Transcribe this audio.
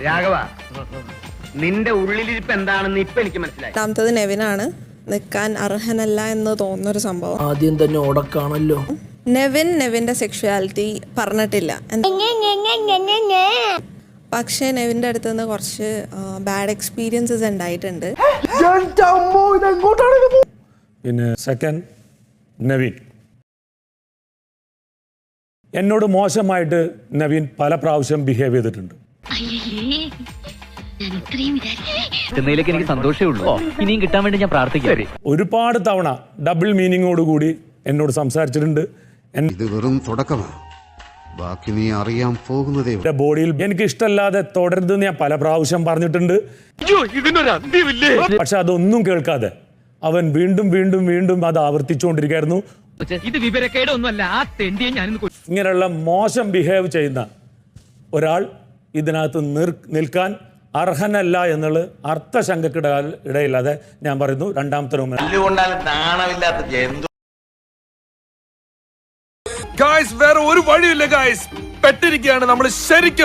രാഘവ, നിന്റെ ഉള്ളിലിരിപ്പ് എന്താണെന്ന് ഇപ്പൊ എനിക്ക് മനസ്സിലായി. രണ്ടാമത്തത് നെവിനാണ്. നിൽക്കാൻ അർഹനല്ല എന്ന് തോന്നുന്നൊരു സംഭവം. ആദ്യം തന്നെ ഉടക്കാണല്ലോ. നെവിന്റെ സെക്ഷുവാലിറ്റി പറഞ്ഞിട്ടില്ല. പക്ഷേ നെവിന്റെ അടുത്ത് നിന്ന് കുറച്ച് ബാഡ് എക്സ്പീരിയൻസസ് ഉണ്ടായിട്ടുണ്ട്. പിന്നെ സെക്കൻഡ് നവീൻ. എന്നോട് മോശമായിട്ട് നവീൻ പല പ്രാവശ്യം ബിഹേവ് ചെയ്തിട്ടുണ്ട്. എനിക്ക് സന്തോഷമേ ഉള്ളൂ. ഇനിയും കിട്ടാൻ വേണ്ടി ഞാൻ പ്രാർത്ഥിക്കാം. ഒരുപാട് തവണ ഡബിൾ മീനിങ്ങോടുകൂടി എന്നോട് സംസാരിച്ചിട്ടുണ്ട്. ഇത് വെറും തുടക്കമാണ്, ബാക്കി നീ അറിയാൻ പോകുന്നതേ. എന്റെ ബോഡിയിൽ എനിക്ക് ഇഷ്ടമല്ലാതെ തുടരുതെന്ന് ഞാൻ പല പ്രാവശ്യം പറഞ്ഞിട്ടുണ്ട്. പക്ഷെ അതൊന്നും കേൾക്കാതെ അവൻ വീണ്ടും വീണ്ടും വീണ്ടും അത് ആവർത്തിച്ചുകൊണ്ടിരിക്കുകയായിരുന്നു. ഇത് വിവരക്കേടൊന്നുമല്ല, ആ തെണ്ടിയെ ഞാൻ ഇങ്ങനെയുള്ള മോശം ബിഹേവ് ചെയ്യുന്ന ഒരാൾ ഇതിനകത്ത് നിൽക്കാൻ അർഹനല്ല എന്നുള്ള അർത്ഥശങ്കക്കിടയില്ലാതെ ഞാൻ പറയുന്നു. രണ്ടാമത്തെ റൂമിൽ വേറെ ഒരു വഴിയില്ല ഗായ്സ്, പെട്ടിരിക്കുകയാണ് നമ്മൾ ശരിക്കും.